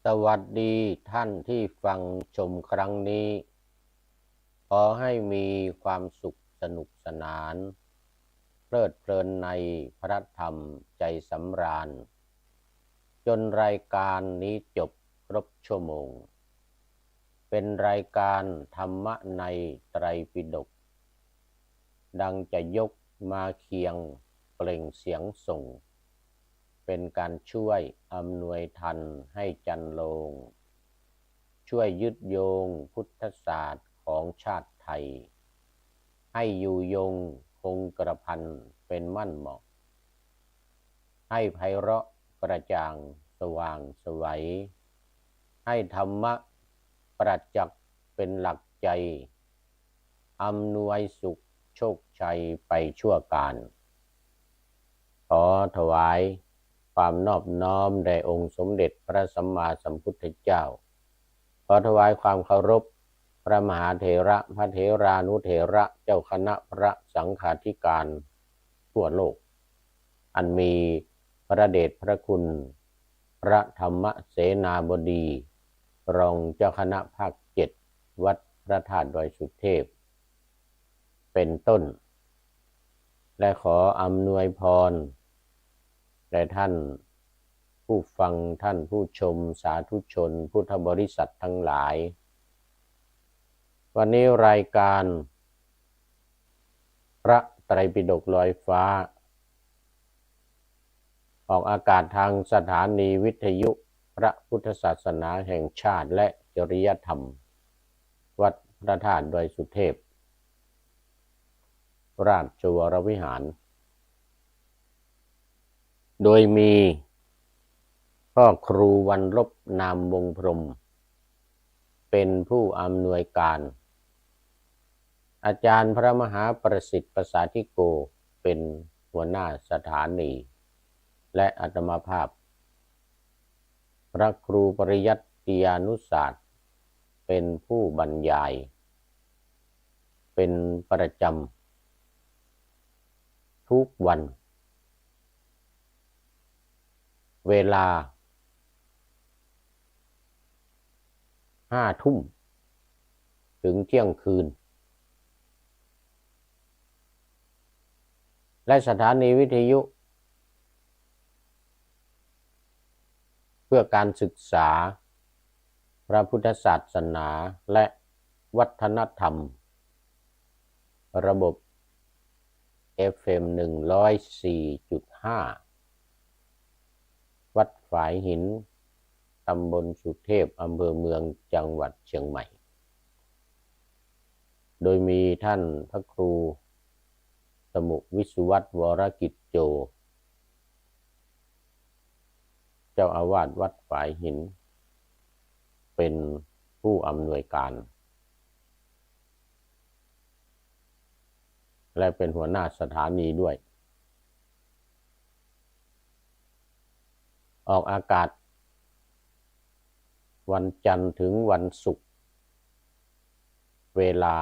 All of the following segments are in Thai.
สวัสดีท่านที่ฟังชมครั้งนี้ขอให้มีความสุขสนุกสนานเพลิดเพลินในพระธรรมใจสำราญจนรายการนี้จบครบชั่วโมงเป็นรายการธรรมะในไตรปิฎกดังจะยกมาเคียงเปล่งเสียงส่งเป็นการช่วยอำนวยทันให้จันโลงช่วยยึดโยงพุทธศาสตร์ของชาติไทยให้อยู่ยงคงกระพันเป็นมั่นเหมาะให้ไพเราะกระจ่างสว่างไสวให้ธรรมะประจักษ์เป็นหลักใจอำนวยสุขโชคชัยไปชั่วการขอถวายความนอบน้อมแด่องค์สมเด็จพระสัมมาสัมพุทธเจ้าขอถวายความเคารพพระมหาเถระพระเถรานุเถระเจ้าคณะพระสังฆาธิการทั่วโลกอันมีพระเดชพระคุณพระธรรมเสนาบดีรองเจ้าคณะภาค7วัดพระธาตุดอยสุเทพเป็นต้นและขออำนวยพรแด่ท่านผู้ฟังท่านผู้ชมสาธุชนพุทธบริษัททั้งหลายวันนี้รายการพระไตรปิฎกลอยฟ้าออกอากาศทางสถานีวิทยุพระพุทธศาสนาแห่งชาติและจริยธรรมวัดพระธาตุดอยสุเทพราชวรวิหารโดยมีพ่อครูวันลบนามวงพรหมเป็นผู้อำนวยการอาจารย์พระมหาประสิทธิ์ประสาธิโกเป็นหัวหน้าสถานีและอาตมาภาพพระครูปริยัติยานุศาสตร์เป็นผู้บรรยายเป็นประจำทุกวันเวลา5 ทุ่มถึงเที่ยงคืนและสถานีวิทยุเพื่อการศึกษาพระพุทธศาสนาและวัฒนธรรมระบบ FM 104.5 วัดฝายหินตำบลสุเทพอำเภอเมืองจังหวัดเชียงใหม่โดยมีท่านพระครูสมุวิสุวัตรวรกิจโจเจ้าอาวาสวัดฝายหินเป็นผู้อำนวยการและเป็นหัวหน้าสถานีด้วยออกอากาศวันจันทร์ถึงวันศุกร์เวลา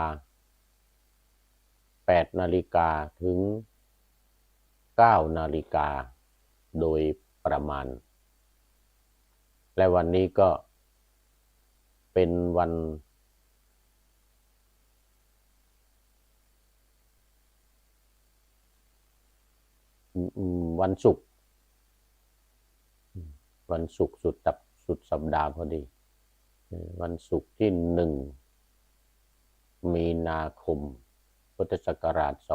8 นาฬิกาถึง 9 นาฬิกาโดยประมาณและวันนี้ก็เป็นวันศุกร์สุดสัปดาห์พอดีวันศุกร์ที่1 มีนาคมพุทธศักราช 2567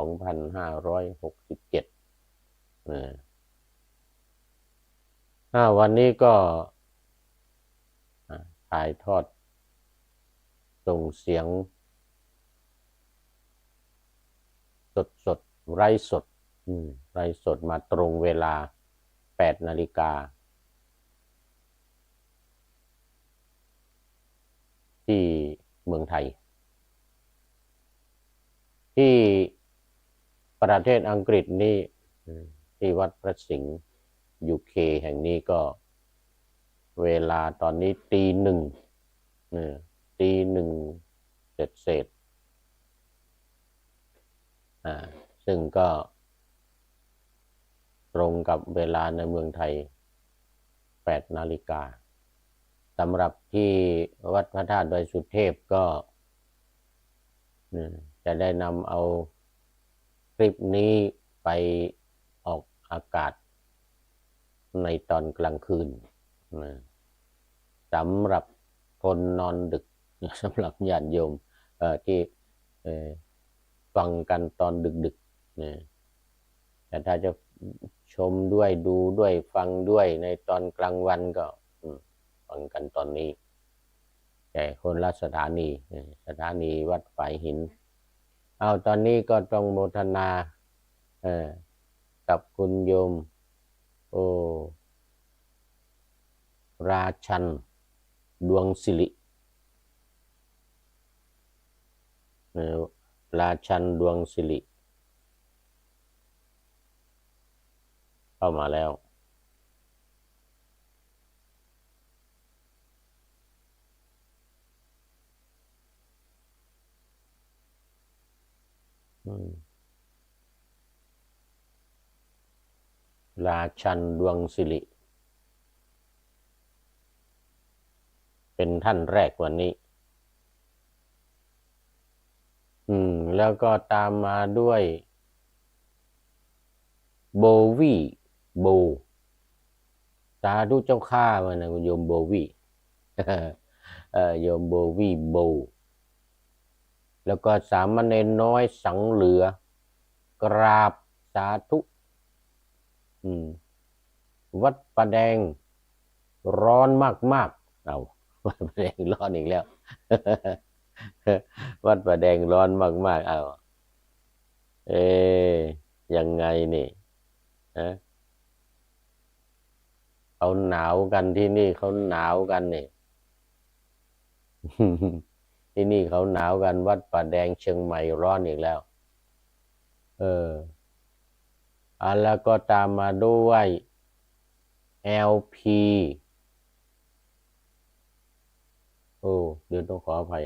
วันนี้ก็ถ่ายทอดส่งเสียงสดไร้สดมาตรงเวลา 8 นาฬิกาที่เมืองไทยที่ประเทศอังกฤษนี่ที่วัดพระสิงห์ UK แห่งนี้ก็เวลาตอนนี้ตี 1เศษซึ่งก็ตรงกับเวลาในเมืองไทย 8 นาฬิกา สำหรับที่วัดพระธาตุดอยสุเทพก็จะได้นำเอาคลิปนี้ไปออกอากาศในตอนกลางคืนสำหรับคนนอนดึกสำหรับญาติโยมที่ฟังกันตอนดึกๆแต่ถ้าจะชมด้วยดูด้วยฟังด้วยในตอนกลางวันก็ฟังกันตอนนี้แต่คนละสถานีวัดฝายหินเอาตอนนี้ก็ต้องโมทนากับคุณโยมโอราชันดวงสิริราชันดวงสิริเข้ามาแล้วราชันดวงสิริเป็นท่านแรกวันนี้แล้วก็ตามมาด้วยโบวี่โบสาธุเจ้าข้ามานะคุณโยมโบวี่โยมโบวี่โบแล้วก็สามเณรน้อยสังเหลือกราบสาธุวัดประแดงร้อนมากเอาวัดประแดงร้อนอีกแล้ว วัดประแดงร้อนมากเอายังไงนี่เขาหนาวกันที่นี่เขาหนาวกันนี่ ที่นี่เขาหนาวกันวัดป่าแดงเชียงใหม่ร้อนอีกแล้วแล้วก็ตามมาด้วย LP เดี๋ยวต้องขออภัย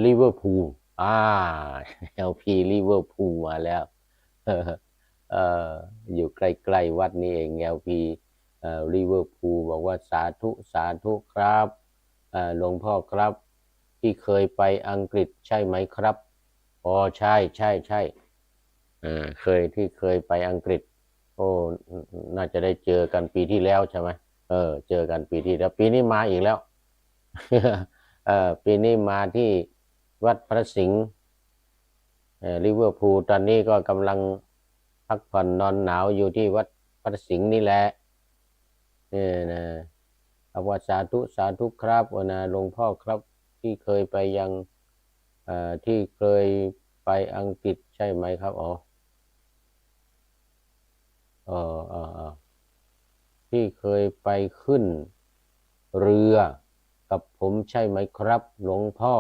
ลิเวอร์พูลLP ลิเวอร์พูลมาแล้วอยู่ใกล้ๆวัดนี้เอง LP ลิเวอร์พูลบอกว่าสาธุครับหลวงพ่อครับที่เคยไปอังกฤษใช่ไหมครับใช่เคยไปอังกฤษน่าจะได้เจอกันปีที่แล้วใช่ไหมเจอกันปีที่แล้วปีนี้มาอีกแล้วปีนี้มาที่วัดพระสิงห์ลิเวอร์พูลตอนนี้ก็กำลังพักผ่อนนอนหนาวอยู่ที่วัดพระสิงห์นี่แหละนะเอาว่าสาธุครับนะหลวงพ่อครับที่เคยไปยังที่เคยไปอังกฤษใช่ไหมครับที่เคยไปขึ้นเรือกับผมใช่ไหมครับหลวงพ่อ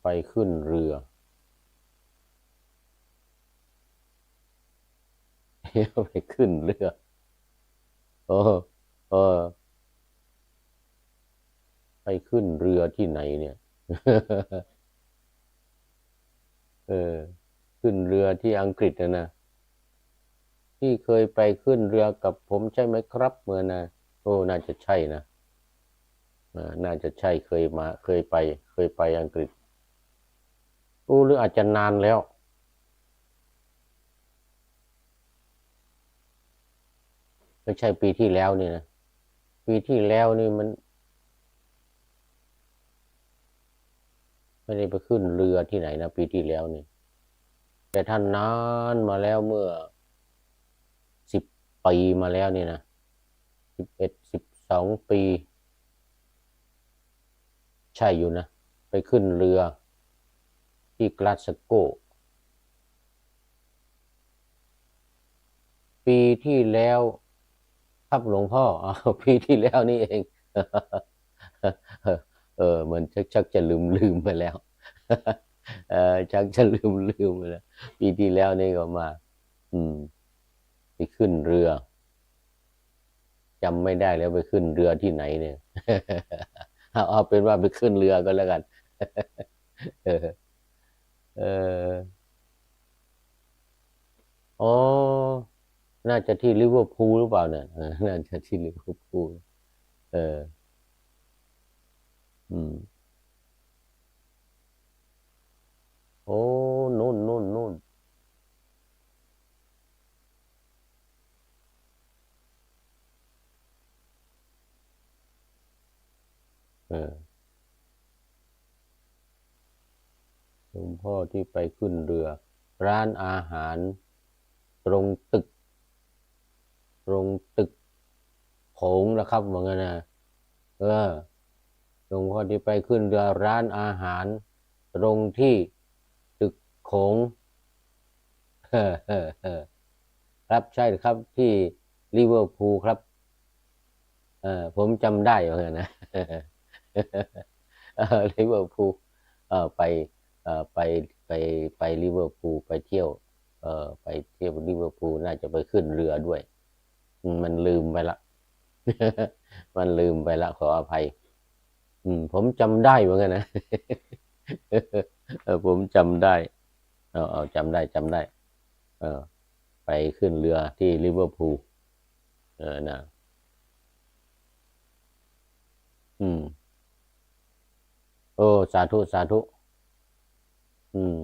ไปขึ้นเรือไปขึ้นเรือเออไปขึ้นเรือที่ไหนเนี่ยขึ้นเรือที่อังกฤษนะที่เคยไปขึ้นเรือกับผมใช่ไหมครับเมื่อนะน่าจะใช่นะน่าจะใช่เคยไปอังกฤษหรืออาจจะนานแล้วไม่ใช่ปีที่แล้วนี่นะปีที่แล้วนี่มันไม่ได้ไปขึ้นเรือที่ไหนนะปีที่แล้วนี่แต่ท่านนานมาแล้วเมื่อ10 ปีมาแล้วนี่นะ12 ปีใช่อยู่นะไปขึ้นเรือที่กลาสโกปีที่แล้วครับหลวงพ่อปีที่แล้วนี่เองมันชักจะลืมไปแล้วชักจะลืมไปแล้วปีที่แล้วนี่ก็มาไปขึ้นเรือจำไม่ได้แล้วไปขึ้นเรือที่ไหนเนี่ยเอาเป็นว่าไปขึ้นเรือก็แล้วกันเออเอออ๋อ น่าจะที่ลิเวอร์พูลหรือเปล่าเนี่ยน่าจะที่ลิเวอร์พูลเอออืมโอ้นู่นนู่นนู่นเออหลวงพ่อที่ไปขึ้นเรือร้านอาหารตรงตึกตรงตึกโขงนะครับเหมือนกันนะเออหลวงพ่อที่ไปขึ้นเรือร้านอาหารตรงที่ตึกโขงเออเออเออครับใช่ครับที่ลิเวอร์พูลครับผมจำได้เหมือนกันนะลิเวอร์พูลไปไปไปไปลิเวอร์พูลไปเที่ยวไปเที่ยวลิเวอร์พูลน่าจะไปขึ้นเรือด้วยมันลืมไปละมันลืมไปละขออภัยผมจำได้เหมือนกันนะผมจำได้เอาจำได้จำได้เออไปขึ้นเรือที่ลิเวอร์พูลนะอืมโอ้สาธุสาธุอืม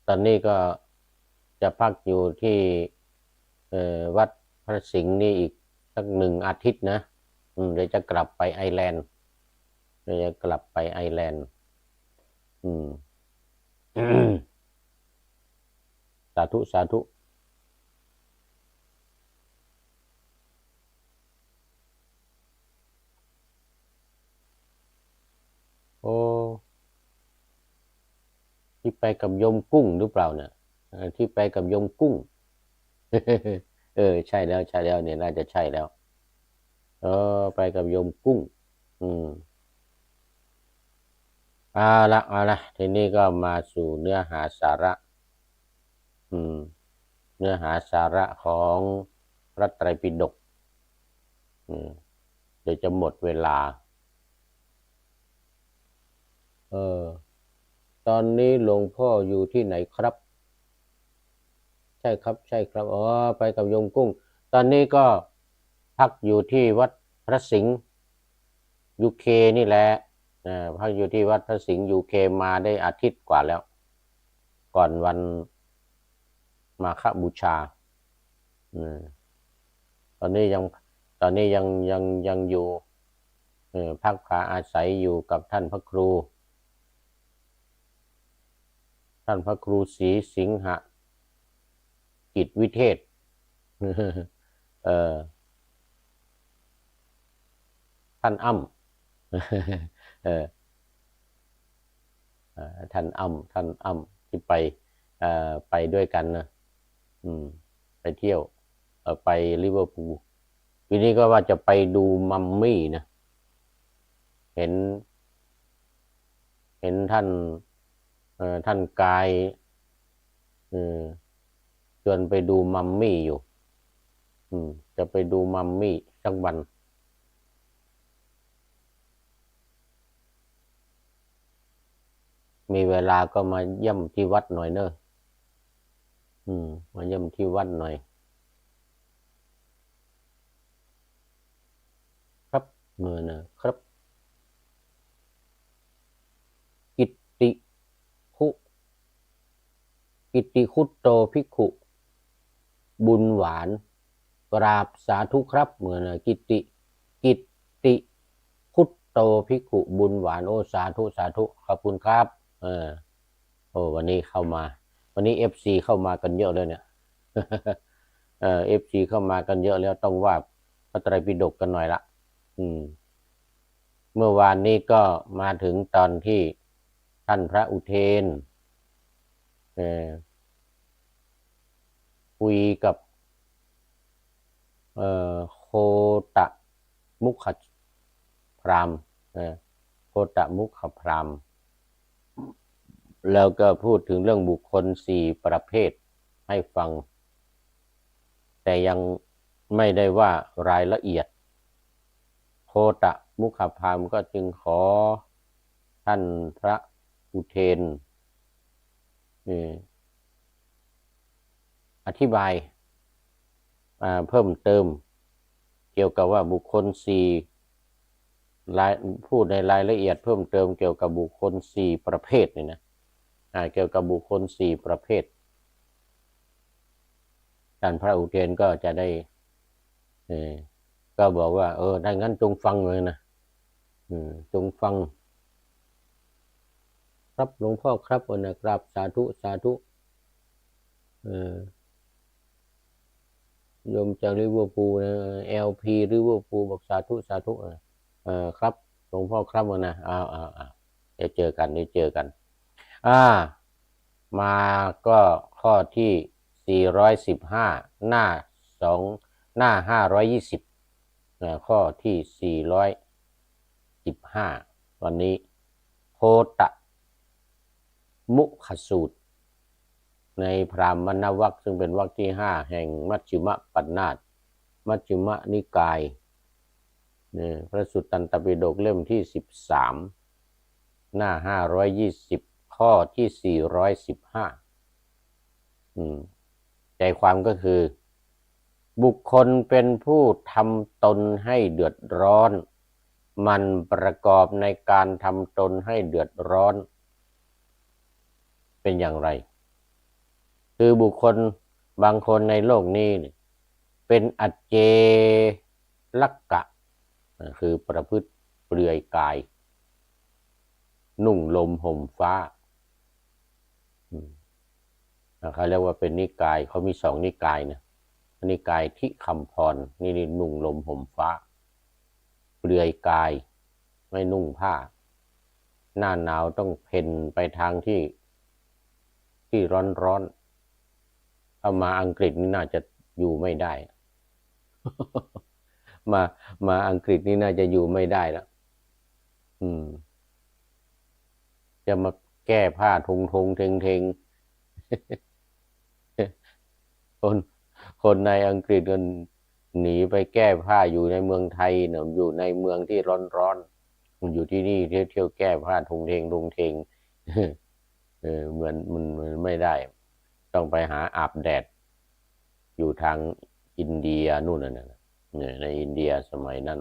ตอนนี้ก็จะพักอยู่ที่วัดพระสิงห์นี่อีกสัก1 อาทิตย์นะเดี๋ยวจะกลับไปไอร์แลนด์เดี๋ยวจะกลับไปไอร์แลนด์อืมสาธุสาธุโอ้ที่ไปกับโยมกุ้งหรือเปล่าเนี่ยที่ไปกับโยมกุ้งใช่แล้วใช่แล้วเนี่ยน่าจะใช่แล้วเออไปกับโยมกุ้งอืมเอาละทีนี้ก็มาสู่เนื้อหาสาระอืมเนื้อหาสาระของพระไตรปิฎกอืมเดี๋ยวจะหมดเวลาเออตอนนี้หลวงพ่ออยู่ที่ไหนครับใช่ครับใช่ครับอ๋อไปกับโยมกุ้งตอนนี้ก็พักอยู่ที่วัดพระสิงห์ยูเคนี่แหละพักอยู่ที่วัดพระสิงห์ยูเคมาได้อาทิตย์กว่าแล้วก่อนวันมาฆบูชาอืมตอนนี้ยังตอนนี้ยังอยู่พักพาอาศัยอยู่กับท่านพระครูศรีสิงหกิจวิเทศเออท่านอ้ำเออท่านอ้ำที่ไปไปด้วยกันนะอืมไปเที่ยวไปลิเวอร์พูลทีนี้ก็ว่าจะไปดูมัมมี่นะเห็นท่านท่านกายเออชวนไปดูมัมมี่อยู่จะไปดูมัมมี่สักวันมีเวลาก็มาเยี่ยมที่วัดหน่อยเนอะมาเยี่ยมที่วัดหน่อยครับเมื่อนะครับกิตติคุกิตติคุตโตภิกขุบุญหวานกราบสาธุครับเมื่อนะกิตติคุตโตภิกขุบุญหวานโอ้สาธุสาธุขอบคุณครับเออโอ้วันนี้เข้ามาวันนี้FCเข้ามากันเยอะเลยเนี่ยFCเข้ามากันเยอะแล้วต้องว่าพระไตรปิฎกกันหน่อยละอืมเมื่อวานนี้ก็มาถึงตอนที่ท่านพระอุเทนเออคุยกับโคตะมุขพราหมณ์โคตะมุขพราหมณ์แล้วก็พูดถึงเรื่องบุคคล4 ประเภทให้ฟังแต่ยังไม่ได้ว่ารายละเอียดโคตะมุขพราหมณ์ก็จึงขอท่านพระอุเทนอธิบาย เพิ่มเติมเกี่ยวกับว่าบุคคลสี่พูดในรายละเอียดเพิ่มเติมเกี่ยวกับบุคคลสี่ประเภทนี่นะเกี่ยวกับบุคคลสี่ประเภทท่านพระอุเทนก็จะได้ก็บอกว่าถ้างั้นจงฟังเลยนะจงฟังครับหลวงพ่อครับนะครับสาธุสาธุโยมจากลิเวอร์พูลนะLPลิเวอร์พูลบอกสาธุสาธุครับหลวงพ่อครับนะเดี๋ยวเจอกันมาก็ข้อที่415หน้าหน้า520ข้อที่415วันนี้โพตมุขสูตรในพราหมณวรรคซึ่งเป็นวรรคที่5แห่งมัชฌิมปัญนาตมัชฌิมนิกายพระสุตตันตปิฎกเล่มที่13หน้า520ข้อที่415ใจความก็คือบุคคลเป็นผู้ทำตนให้เดือดร้อนมันประกอบในการทำตนให้เดือดร้อนเป็นอย่างไรคือบุคคลบางคนในโลกนี้เป็นอัจเจลักกะคือประพฤติเปลือยกายนุ่งลมห่มฟ้าเขาเรียกว่าเป็นนิกายเขามี2นิกายนะนิกายทิคัมพรนี่นุ่งลมห่มฟ้าเปลือยกายไม่นุ่งผ้าหน้าหนาวต้องเพ่นไปทางที่ร้อนเอามาอังกฤษนี่น่าจะอยู่ไม่ได้มาอังกฤษนี่น่าจะอยู่ไม่ได้แล้วจะมาแก้ผ้าทงเทงคนในอังกฤษกันหนีไปแก้ผ้าอยู่ในเมืองไทยเนี่ยอยู่ในเมืองที่ร้อนอยู่ที่นี่เที่ยวแก้ผ้าทงเทงเหมือนมันไม่ได้ต้องไปหาอาบแดดอยู่ทางอินเดียนู่นน่ะในอินเดียสมัยนั้น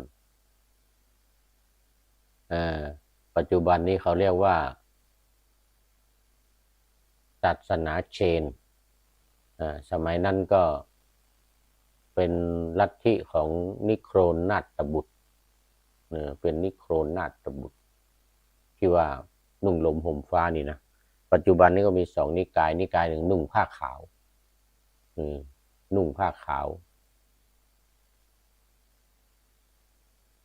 ปัจจุบันนี้เขาเรียกว่าศาสนาเชนสมัยนั้นก็เป็นลัทธิของนิโครนาถบุตรเป็นนิโครนาถบุตรที่ว่านุ่งลมห่มฟ้านี่นะปัจจุบันนี้ก็มี2นิกายหนึ่งนุ่งผ้าขาวนุ่งผ้าขาว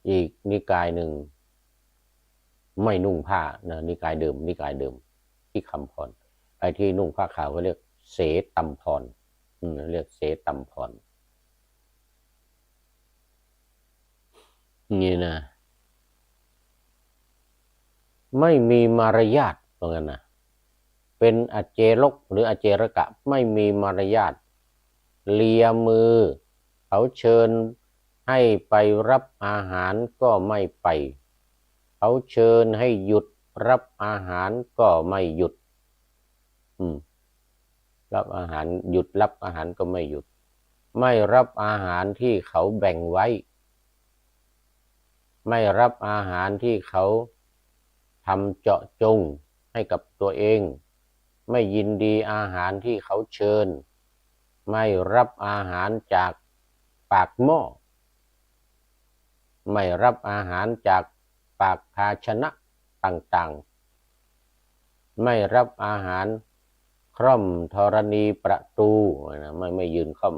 อีกนิกายหนึ่งไม่นุ่งผ้านะนิกายเดิมที่คำพรไอ้ที่นุ่งผ้าขาวก็เรียกเสตัมพรเรียกเสตัมพรนี่นะไม่มีมารยาทตรงนั้นนะเป็นอเจรกหรืออเจรกะไม่มีมารยาทเลียมือเขาเชิญให้ไปรับอาหารก็ไม่ไปเขาเชิญให้หยุดรับอาหารก็ไม่หยุดรับอาหารหยุดรับอาหารก็ไม่หยุดไม่รับอาหารที่เขาแบ่งไว้ไม่รับอาหารที่เขาทำเจาะจงให้กับตัวเองไม่ยินดีอาหารที่เขาเชิญไม่รับอาหารจากปากหม้อไม่รับอาหารจากปากภาชนะต่างๆไม่รับอาหารคร่อมธรณีประตูไม่ยืนค่อม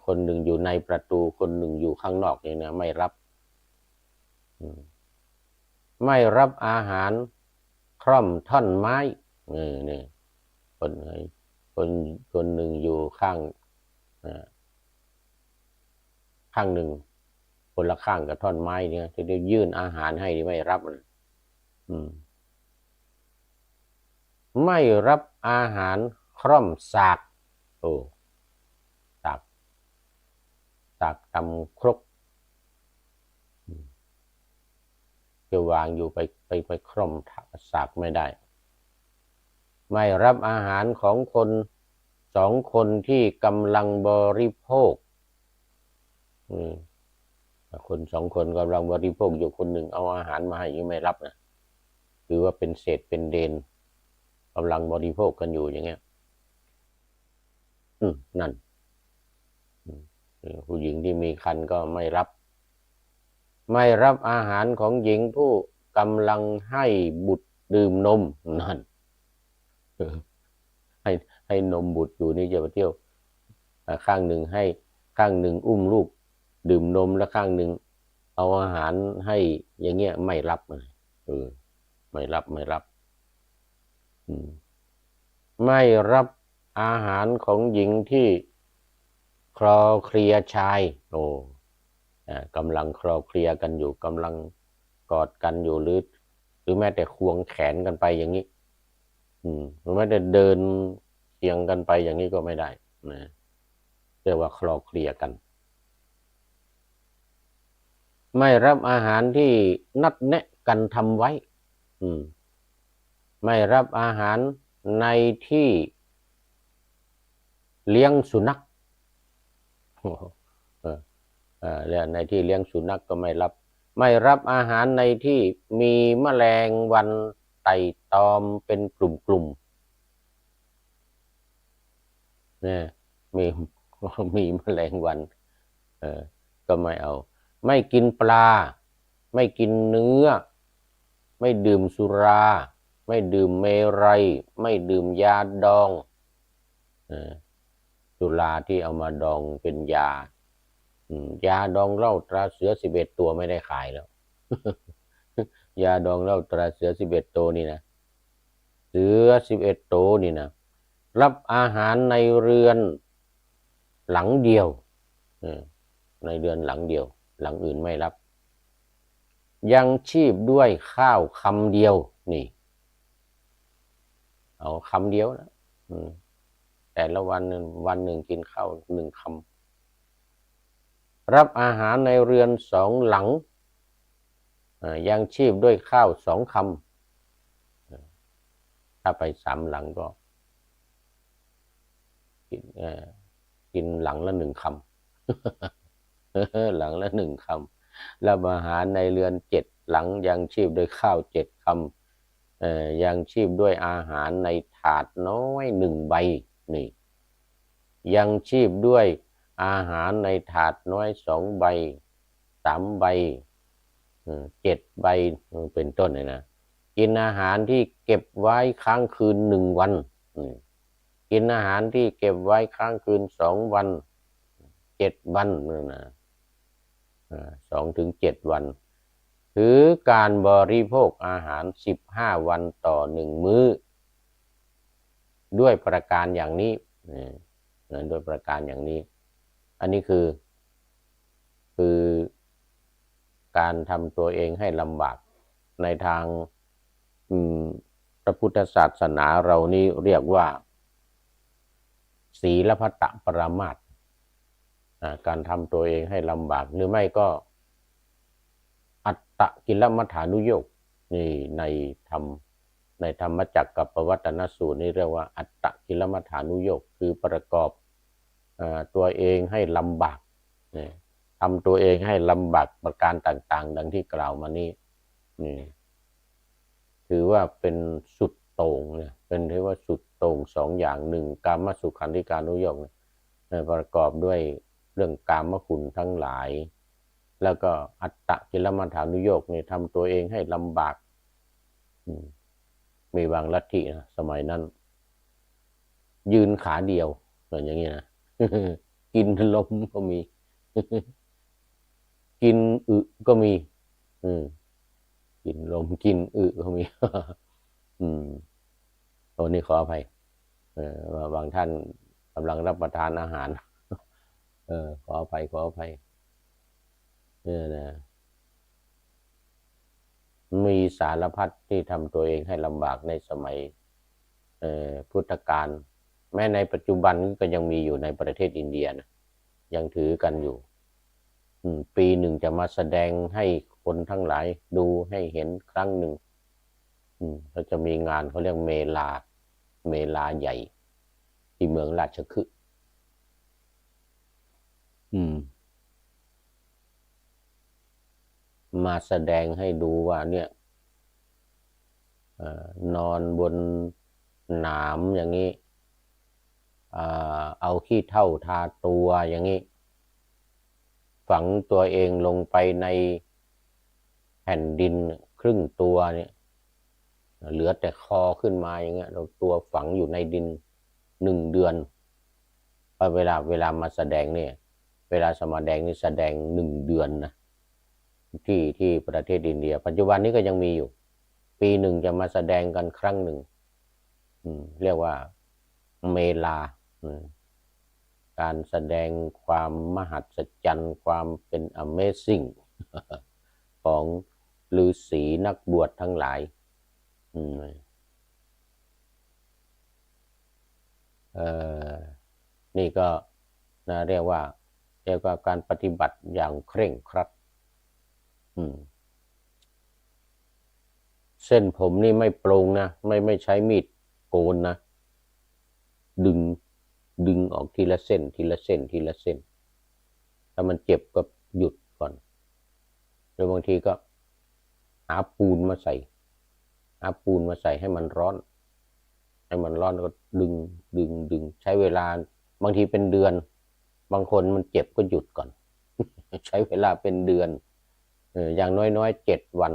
คนหนึ่งอยู่ในประตูคนหนึ่งอยู่ข้างนอกนี่นะไม่รับอาหารคร่อมท่อนไม้นี่คนหนึ่งอยู่ข้างหนึ่งคนละข้างกับท่อนไม้เนี่ยจะได้ยื่นอาหารให้ไม่รับไม่รับอาหารคร่อมสากสากตำครกจะวางอยู่ไปคร่อมสากไม่ได้ไม่รับอาหารของคน สองคนที่กำลังบริโภคคนสองคนกำลังบริโภคอยู่คนหนึ่งเอาอาหารมาให้ยังไม่รับนะหรือว่าเป็นเศษเป็นเดนกำลังบริโภคกันอยู่อย่างเงี้ยนั่นผู้หญิงที่มีครรภ์ก็ไม่รับอาหารของหญิงผู้กำลังให้บุตรดื่มนมนั่นให้นมบุตรอยู่นี่จะไปเที่ยวข้างหนึ่งให้ข้างหนึ่งอุ้มลูกดื่มนมแล้วข้างหนึ่งเอาอาหารให้อย่างเงี้ยไม่รับไม่รับไม่รับอาหารของหญิงที่คลอเคลียชายกำลังคลอเคลียกันอยู่กำลังกอดกันอยู่หรือแม้แต่ควงแขนกันไปอย่างนี้หรือแม้แต่เดินเคียงกันไปอย่างนี้ก็ไม่ได้นะเรียกว่าคลอเคลียกันไม่รับอาหารที่นัดแนะกันทำไว้ไม่รับอาหารในที่เลี้ยงสุนัขในที่เลี้ยงสุนัขก็ไม่รับอาหารในที่มีแมลงวันไต่ตอมเป็นกลุ่มเนี่ยมีแมลงวันก็ไม่เอาไม่กินปลาไม่กินเนื้อไม่ดื่มสุราไม่ดื่มเมรัยไม่ดื่มยาดองสุราที่เอามาดองเป็นยาดองเหล้าตราเสือ11 ตัวไม่ได้ขายแล้วยาดองเหล้าตราเสือ11 ตัวนี่นะเสือ11 ตัวนี่นะรับอาหารในเรือนหลังเดียวในเรือนหลังเดียวหลังอื่นไม่รับยังชีพด้วยข้าวคำเดียวนี่เอาคำเดียวนะแต่ละวันหนึ่งกินข้าว1 คำรับอาหารในเรือน2 หลังยังชีพด้วยข้าว2 คำถ้าไป3 หลังก็กินหลังละ1 คำหลังละ1 คำรับอาหารในเรือน7 หลังยังชีพด้วยข้าว7 คำยังชีพด้วยอาหารในถาดน้อย1 ใบนี่ยังชีพด้วยอาหารในถาดน้อย2 ใบ3 ใบ7 ใบเป็นต้นเลยนะกินอาหารที่เก็บไว้ค้างคืน1 วันกินอาหารที่เก็บไว้ค้างคืน2 วัน7 วันนะ2 ถึง 7 วันหรือการบริโภคอาหาร15 วันต่อ1 มื้อด้วยประการอย่างนี้ด้วยประการอย่างนี้อันนี้คือการทำตัวเองให้ลำบากในทางพระพุทธศาสนาเรานี้เรียกว่าศีลพัตตปรามาสการทำตัวเองให้ลำบากหรือไม่ก็อัตตกิลมัฏฐานุโยคนี่ในธรรมจักรกับปวัตตนสูตรนี่เรียกว่าอัตตกิลมัฏฐานุโยคคือประกอบตัวเองให้ลำบากทำตัวเองให้ลำบากประการต่างๆดังที่กล่าวมานี้ถือว่าเป็นสุดโต่งเนี่ยเป็นถือว่าสุดโต่ง2 อย่าง1กามสุขันธิการนุโยคประกอบด้วยเรื่องกามคุณทั้งหลายแล้วก็อัตตกิลมัฏฐานุโยคเนี่ยทำตัวเองให้ลำบากมีบางลัทธินะสมัยนั้นยืนขาเดียวอย่างนี้นะกินลมก็มีกินก็มีกินลมกินก็มีโอ้นี่ขออภัยบางท่านกำลังรับประทานอาหารขออภัยนะมีสารพัดที่ทำตัวเองให้ลำบากในสมัยพุทธกาลแม้ในปัจจุบันก็ยังมีอยู่ในประเทศอินเดียนะยังถือกันอยู่ปีหนึ่งจะมาแสดงให้คนทั้งหลายดูให้เห็นครั้งหนึ่งเขาจะมีงานเขาเรียกเมลาใหญ่ ที่เมืองราชคฤห์มาแสดงให้ดูว่าเนี่ยนอนบนหนามอย่างนี้เอาขี้เถ้าทาตัวอย่างนี้ฝังตัวเองลงไปในแผ่นดินครึ่งตัวเนี่ยเหลือแต่คอขึ้นมาอย่างเงี้ยเราตัวฝังอยู่ในดิน1 เดือนเวลามาแสดงเนี่ยเวลาแสดงนี่แสดง1 เดือนนะที่ประเทศอินเดียปัจจุบันนี้ก็ยังมีอยู่ปีหนึ่งจะมาแสดงกันครั้งหนึ่งเรียกว่าเมลาการแสดงความมหัศจรรย์ความเป็น Amazing ของฤาษีนักบวชทั้งหลายนี่ก็นะเรียกว่าการปฏิบัติอย่างเคร่งครัดเส้นผมนี่ไม่โปร่งนะไม่ใช้มีดโกนนะดึงออกทีละเส้นทีละเส้นทีละเส้นถ้ามันเจ็บก็หยุดก่อนหรือบางทีก็หาปูนมาใส่ให้มันร้อนแล้วก็ดึงใช้เวลาบางทีเป็นเดือนบางคนมันเจ็บก็หยุดก่อนใช้เวลาเป็นเดือนอย่างน้อย7 วัน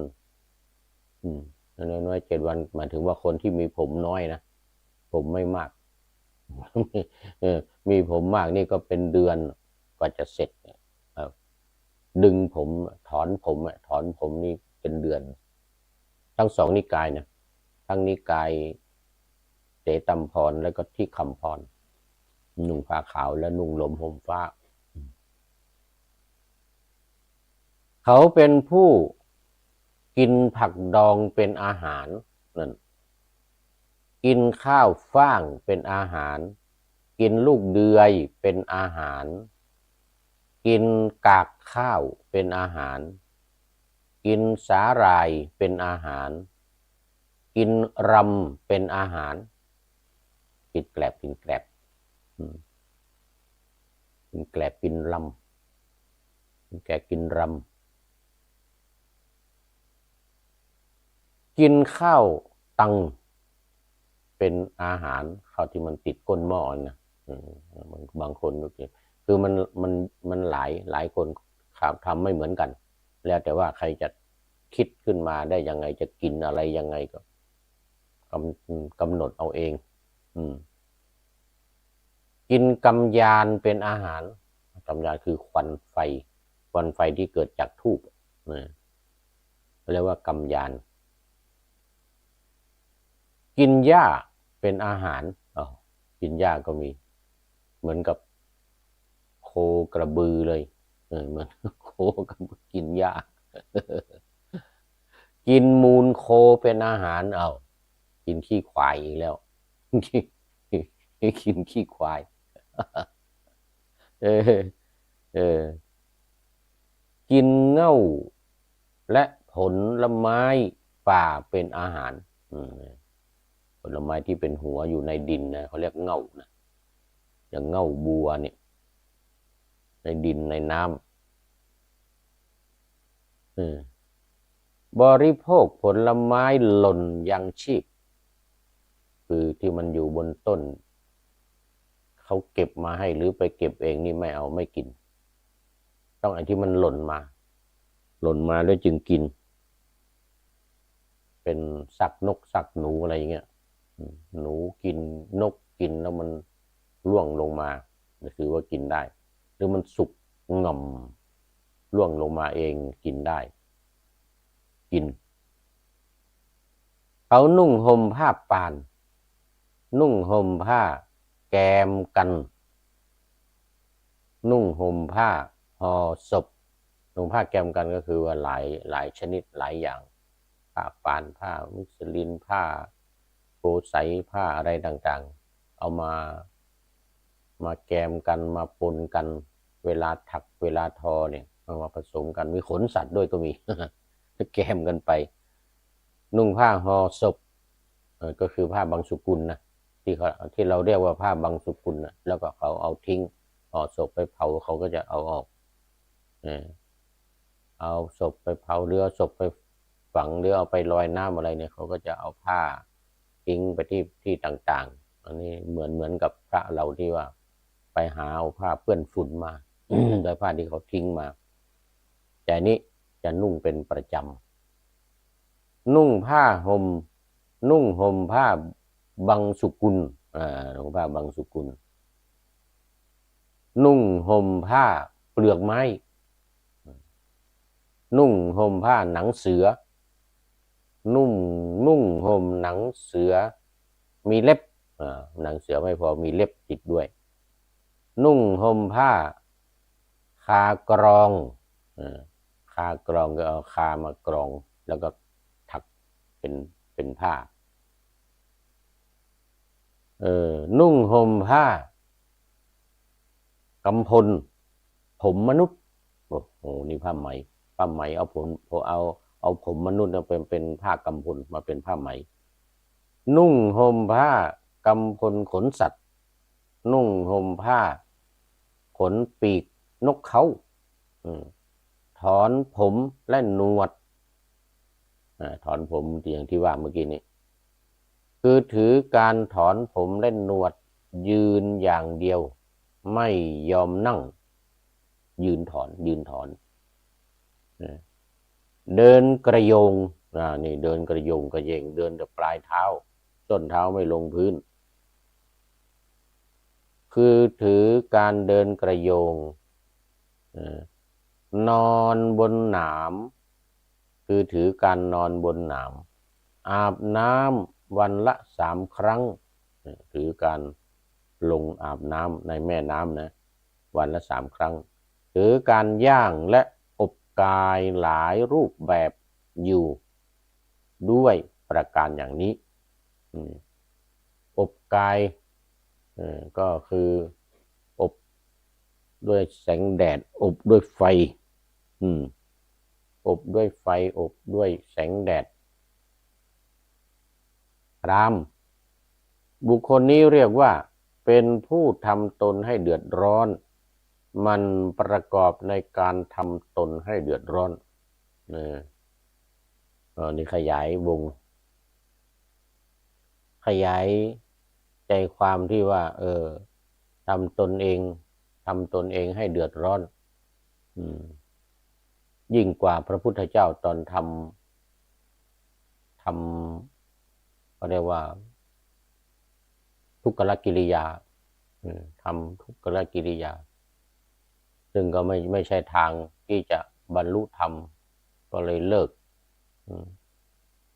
น้อย7 วันหมายถึงว่าคนที่มีผมน้อยนะผมไม่มากมีผมมากนี่ก็เป็นเดือนกว่าจะเสร็จดึงผมถอนผมนี่เป็นเดือนทั้ง2 นิกายนะทั้งนิกายเสตัมพรแล้วก็ที่คำพรนุ่งผ้าขาวและนุ่งห่มห่มฟ้าเขาเป็นผู้กินผักดองเป็นอาหารนั่นกินข้าวฟ่างเป็นอาหารกินลูกเดือยเป็นอาหารกินกากข้าวเป็นอาหารกินสาหร่ายเป็นอาหารกินรำเป็นอาหารกินแกลบกินรำกินข้าวตังเป็นอาหารข้าวที่มันติดก้นหม้อนะบางคนก็กินคือมันหลายคนทำไม่เหมือนกันแล้วแต่ว่าใครจะคิดขึ้นมาได้ยังไงจะกินอะไรยังไงก็กำหนดเอาเองกินกำยานเป็นอาหารกำยานคือควันไฟที่เกิดจากธูปเรียกว่ากำยานกินหญ้าเป็นอาหารกินหญ้าก็มีเหมือนกับโคกระบือเลยเหมือนโคกระบือกินหญ้ากินมูลโคเป็นอาหารกินขี้ควายอีกแล้วกินขี้ควายกินเง่าและผลไม้ป่าเป็นอาหารผลไม้ที่เป็นหัวอยู่ในดินนะเขาเรียกเง่านะอย่างเง่าบัวเนี่ยในดินในน้ำบริโภคผลไม้หล่นยังชีพคือที่มันอยู่บนต้นเขาเก็บมาให้หรือไปเก็บเองนี่ไม่กินต้องไอ้ที่มันหล่นมาแล้วจึงกินเป็นสักนกสักหนูอะไรอย่างเงี้ยหนูกินนกกินแล้วมันร่วงลงมาถือว่ากินได้หรือมันสุกง่ำร่วงลงมาเองกินได้กินเขานุ่งห่มผ้าป่านนุ่งห่มผ้าแกมกันนุ่งห่มผ้าห่อศพนุ่งผ้าแกมกันก็คือว่าหลายชนิดหลายอย่างผ้าป่านผ้ามุสลินผ้าโกไสผ้าอะไรต่างๆเอามาแกมกันมาปนกันเวลาถักเวลาทอเนี่ยเอามาผสมกันมีขนสัตว์ด้วยก็มี แกมกันไปนุ่งผ้าห่อศพก็คือผ้าบางสุกุลนะ ที่เราเรียกว่าผ้าบังสุกุลนะแล้วก็เขาเอาทิ้งห่อศพไปเผาเขาก็จะเอาออกเอาศพไปเผาหรือเอาศพไปฝังหรือเอาไปลอยน้ำอะไรเนี่ยเขาก็จะเอาผ้าทิ้งไปที่ต่างๆอันนี้เหมือนกับพระเราที่ว่าไปหาเอาผ้าเปื้อนฝุ่นมา โดยผ้าที่เขาทิ้งมาแต่นี้จะนุ่งเป็นประจำนุ่งห่มผ้าบังสุกุลนุ่งผ้าบังสุกุลนุ่งห่มผ้าเปลือกไม้นุ่งห่มผ้าหนังเสือนุ่งห่มหนังเสือมีเล็บหนังเสือไม่พอมีเล็บติดด้วยนุ่งห่มผ้าคากรองคากรองก็เอาคามากรองแล้วก็ถักเป็นผ้านุ่งห่มผ้ากำพลผมมนุษย์โอ้โหนี่ผ้าไหมเอาผมมนุษย์เป็นผ้ากำพลมาเป็นผ้าไหมนุ่งห่มผ้ากำพลขนสัตว์นุ่งห่มผ้าขนปีกนกเขาถอนผมและหนวดถอนผมอย่างที่ว่าเมื่อกี้นี้คือถือการถอนผมและหนวดยืนอย่างเดียวไม่ยอมนั่งยืนถอนเดินกระโยงนี่เดินกระโยงกระเยงเดินแต่ปลายเท้าส้นเท้าไม่ลงพื้นคือถือการเดินกระโยงนอนบนหนามคือถือการนอนบนหนามอาบน้ำวันละ3 ครั้งถือการลงอาบน้ำในแม่น้ำนะวันละ3 ครั้งถือการย่างและอบกายหลายรูปแบบอยู่ด้วยประการอย่างนี้อบกายก็คืออบด้วยแสงแดดอบด้วยไฟอบด้วยไฟอบด้วยแสงแดดพราหมณ์บุคคลนี้เรียกว่าเป็นผู้ทำตนให้เดือดร้อนมันประกอบในการทำตนให้เดือดร้อนนี่ขยายวงขยายใจความที่ว่าทำตนเองให้เดือดร้อนยิ่งกว่าพระพุทธเจ้าตอนทำเขาเรียกว่าทุกขกิริยาทำทุกขกิริยาซึ่งก็ไม่ใช่ทางที่จะบรรลุธรรมก็เลยเลิก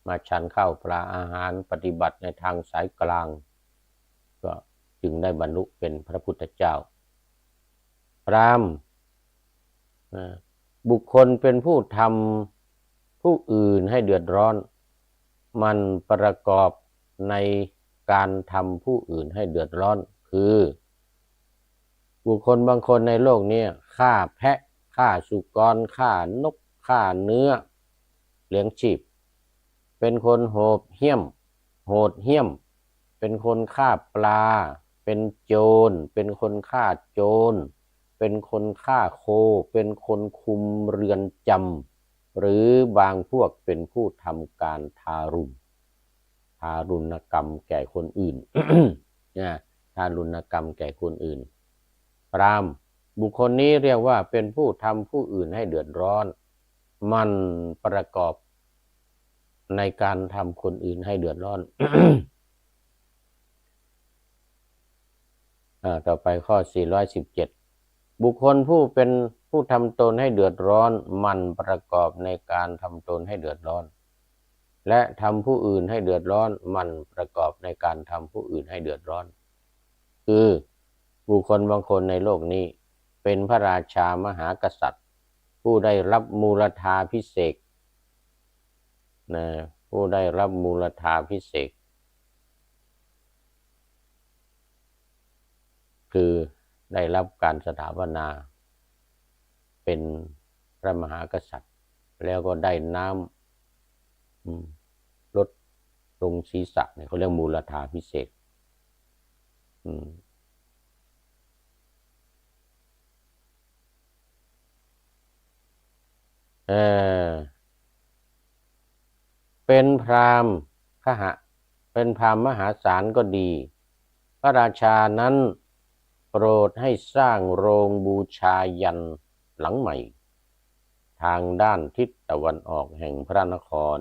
มาฉันข้าวปลาอาหารปฏิบัติในทางสายกลางก็จึงได้บรรลุเป็นพระพุทธเจ้าพราหมณ์บุคคลเป็นผู้ทำผู้อื่นให้เดือดร้อนมันประกอบในการทำผู้อื่นให้เดือดร้อนคือบุคคลบางคนในโลกนี้ฆ่าแพะฆ่าสุกรฆ่านกฆ่าเนื้อเลี้ยงชีพเป็นคนโหดเหี้ยมเป็นคนฆ่าปลาเป็นโจรเป็นคนฆ่าโจรเป็นคนฆ่าโคเป็นคนคุมเรือนจำหรือบางพวกเป็นผู้ทำการทารุณกรรมแก่คนอื่น ทารุณกรรมแก่คนอื่นพราหมณ์บุคคลนี้เรียกว่าเป็นผู้ทำผู้อื่นให้เดือดร้อนมันประกอบในการทำคนอื่นให้เดือดร้อน ต่อไปข้อ417บุคคลผู้เป็นผู้ทำตนให้เดือดร้อนมันประกอบในการทำตนให้เดือดร้อนและทำผู้อื่นให้เดือดร้อนมันประกอบในการทำผู้อื่นให้เดือดร้อนคือบุคคลบางคนในโลกนี้เป็นพระราชามหากษัตริย์ผู้ได้รับมูลธาภิเษกผู้ได้รับมูลธาภิเษกคือได้รับการสถาปนาเป็นพระมหากษัตริย์แล้วก็ได้น้ำลดลงศีรษะเนี่ยเขาเรียกมูลธาภิเษก อืมเออเป็นพราหมณ์ขหะเป็นพราหมณ์มหาศาลก็ดีพระราชานั้นโปรดให้สร้างโรงบูชายัญหลังใหม่ทางด้านทิศตะวันออกแห่งพระนคร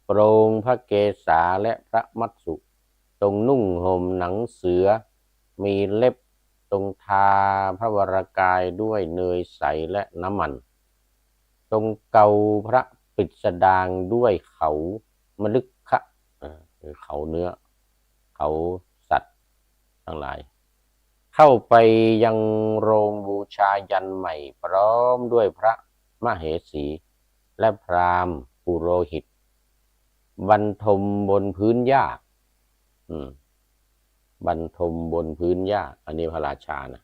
โปรงพระเกศาและพระมัสสุตรงนุ่งห่มหนังเสือมีเล็บตรงทาพระวรกายด้วยเนยใสและน้ำมันตรงเกาพระปิดสดางด้วยเขามฤคะคือเขาเนื้อเขาสัตว์ทั้งหลายเข้าไปยังโรงบูชายัญใหม่พร้อมด้วยพระมเหสีและพราหมณ์ปุโรหิตบรรทมบนพื้นหญ้าบรรทมบนพื้นหญ้าอันนี้พระราชานะ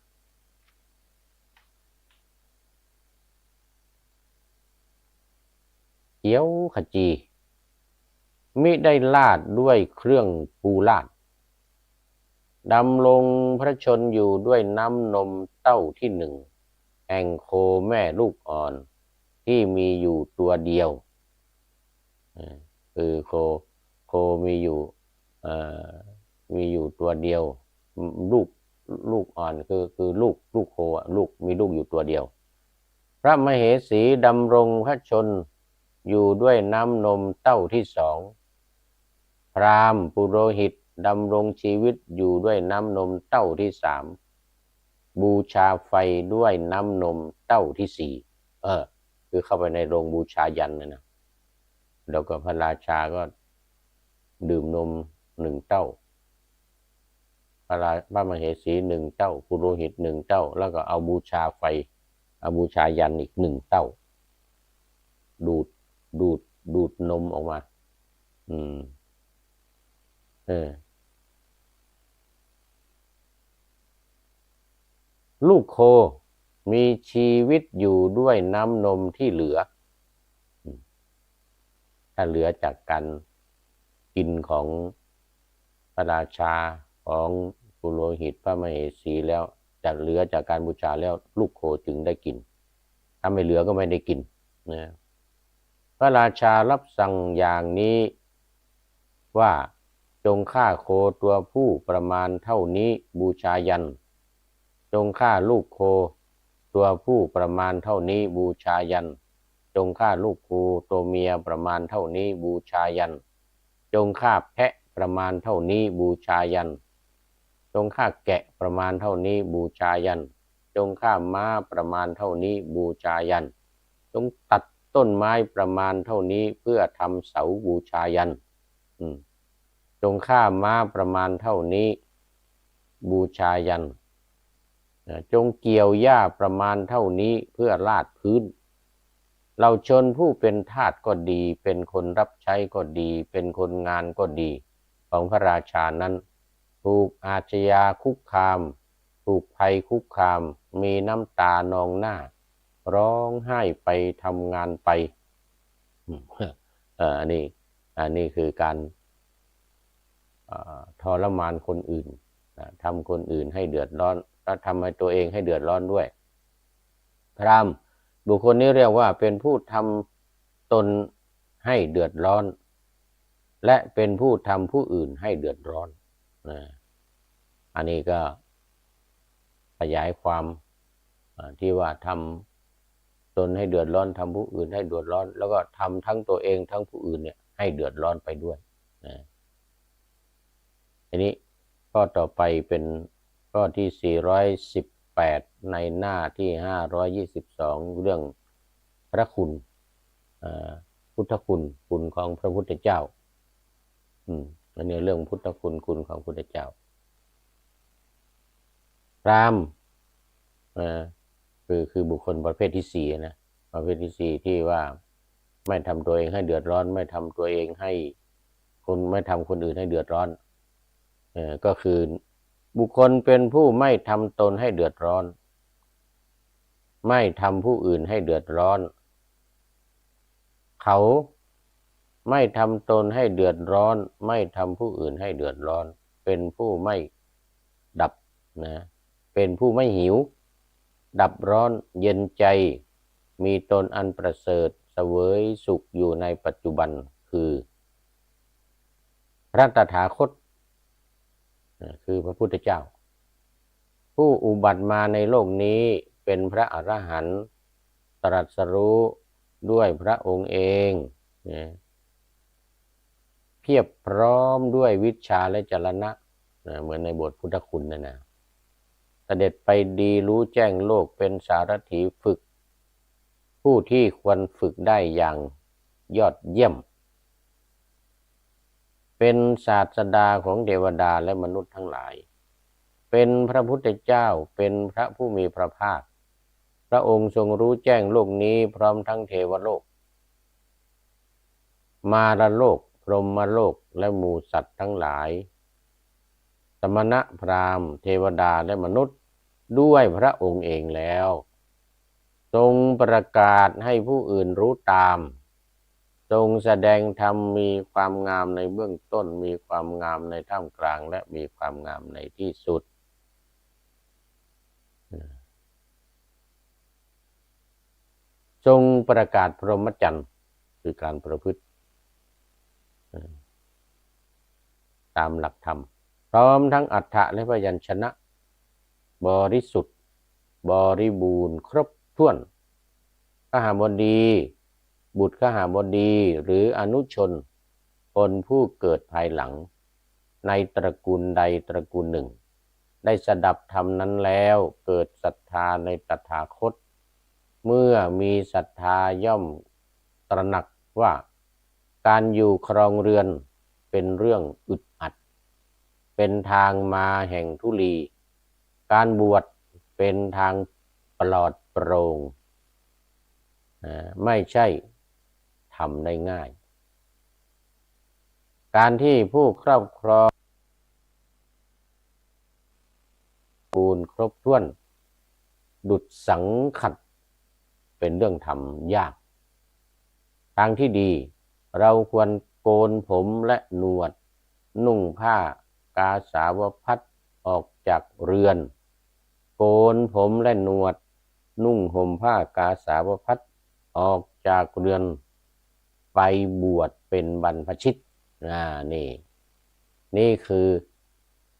เขียวขจีมิได้ลาดด้วยเครื่องปูลาดดำรงพระชนอยู่ด้วยน้ำนมเต้าที่หนึ่งแห่งโคแม่ลูกอ่อนที่มีอยู่ตัวเดียวคือโคมีอยู่ตัวเดียวลูกอ่อนคือลูกโคลูกมีลูกอยู่ตัวเดียวพระมเหสีดำรงพระชนอยู่ด้วยน้ำนมเต้าที่สองพราหมณ์ปุโรหิตดำรงชีวิตอยู่ด้วยน้ำนมเต้าที่สามบูชาไฟด้วยน้ำนมเต้าที่สี่คือเข้าไปในโรงบูชายัญนะแล้วก็พระราชาก็ดื่มนมหนึ่งเต้าพระมเหสีหนึ่งเต้าปุโรหิตหนึ่งเต้าแล้วก็เอาบูชาไฟเอาบูชายัญอีกหนึ่งเต้าดูดนมออกมาลูกโคมีชีวิตอยู่ด้วยน้ำนมที่เหลือถ้าเหลือจากการกินของพระราชาของปุโรหิตพระมเหสีแล้วจะเหลือจากการบูชาแล้วลูกโคจึงได้กินถ้าไม่เหลือก็ไม่ได้กินนะพระราชารับสั่งอย่างนี้ว่าจงฆ่าโคตัวผู้ประมาณเท่านี้บูชายัญจงฆ่าลูกโคตัวผู้ประมาณเท่านี้บูชายัญจงฆ่าลูกโคตัวเมียประมาณเท่านี้บูชายัญจงฆ่าแพะประมาณเท่านี้บูชายัญจงฆ่าแกะประมาณเท่านี้บูชายัญจงฆ่าม้าประมาณเท่านี้บูชายัญจงตัดต้นไม้ประมาณเท่านี้เพื่อทำเสาบูชายัญจงฆ่าม้าประมาณเท่านี้บูชายัญจงเกี่ยวหญ้าประมาณเท่านี้เพื่อลาดพื้นเราชนผู้เป็นทาสก็ดีเป็นคนรับใช้ก็ดีเป็นคนงานก็ดีของพระราชานั้นถูกอาชญาคุกคามถูกภัยคุกคามมีน้ำตานองหน้าร้องไห้ไปทำงานไปอันนี้คือการทรมานคนอื่นทำคนอื่นให้เดือดร้อนแล้วทำให้ตัวเองให้เดือดร้อนด้วยพราหมณ์บุคคลนี้เรียกว่าเป็นผู้ทำตนให้เดือดร้อนและเป็นผู้ทำผู้อื่นให้เดือดร้อนอันนี้ก็ขยายความที่ว่าทำตนให้เดือดร้อนทำผู้อื่นให้เดือดร้อนแล้วก็ทำทั้งตัวเองทั้งผู้อื่นเนี่ยให้เดือดร้อนไปด้วยทีนี้ข้อต่อไปเป็นข้อที่418ในหน้าที่522เรื่องพระคุณพุทธคุณของพระพุทธเจ้าอันนี้เรื่องพุทธคุณของพระพุทธเจ้าพราหมณ์คือบุคคลประเภทที่สี่นะประเภทที่สี่ที่ว่าไม่ทำตัวเองให้เดือดร้อนไม่ทำตัวเองให้ไม่ทำคนอื่นให้เดือดร้อนก็คือบุคคลเป็นผู้ไม่ทำตนให้เดือดร้อนไม่ทำผู้อื่นให้เดือดร้อนเขาไม่ทำตนให้เดือดร้อนไม่ทำผู้อื่นให้เดือดร้อนเป็นผู้ไม่ดับ นะเป็นผู้ไม่หิวดับร้อนเย็นใจมีตนอันประเสริฐเสวยสุขอยู่ในปัจจุบันคือพระตถาคตคือพระพุทธเจ้าผู้อุบัติมาในโลกนี้เป็นพระอรหันต์ตรัสรู้ด้วยพระองค์เองเพียบพร้อมด้วยวิชชาและจรณะเหมือนในบทพุทธคุณนะเสด็จไปดีรู้แจ้งโลกเป็นสารถีฝึกผู้ที่ควรฝึกได้อย่างยอดเยี่ยมเป็นศาสดาของเทวดาและมนุษย์ทั้งหลายเป็นพระพุทธเจ้าเป็นพระผู้มีพระภาคพระองค์ทรงรู้แจ้งโลกนี้พร้อมทั้งเทวโลกมารโลกพรหมโลกและหมู่สัตว์ทั้งหลายสมณะพราหมณ์เทวดาและมนุษย์ด้วยพระองค์เองแล้วทรงประกาศให้ผู้อื่นรู้ตามทรงแสดงธรรมมีความงามในเบื้องต้นมีความงามในท่ามกลางและมีความงามในที่สุดทรงประกาศพรหมจรรย์คือการประพฤติตามหลักธรรมพร้อมทั้งอรรถะและพยัญชนะบริสุทธิ์บริบูรณ์ครบถ้วนขหบดีบุตรขหบดีหรืออนุชนคนผู้เกิดภายหลังในตระกูลใดตระกูลหนึ่งได้สดับธรรมนั้นแล้วเกิดศรัทธาในตถาคตเมื่อมีศรัทธาย่อมตระหนักว่าการอยู่ครองเรือนเป็นเรื่องอึดอัดเป็นทางมาแห่งทุลีการบวชเป็นทางปลอดโปร่งไม่ใช่ทำได้ง่ายการที่ผู้ครอบครองบูรณ์ครบถ้วนดุจสังขัดเป็นเรื่องทำยากทางที่ดีเราควรโกนผมและหนวดนุ่งผ้ากาสาวพัสออกจากเรือนโกนผมและหนวดนุ่งห่มผ้ากาสาวพัสออกจากเรือนไปบวชเป็นบรรพชิตนี่คือ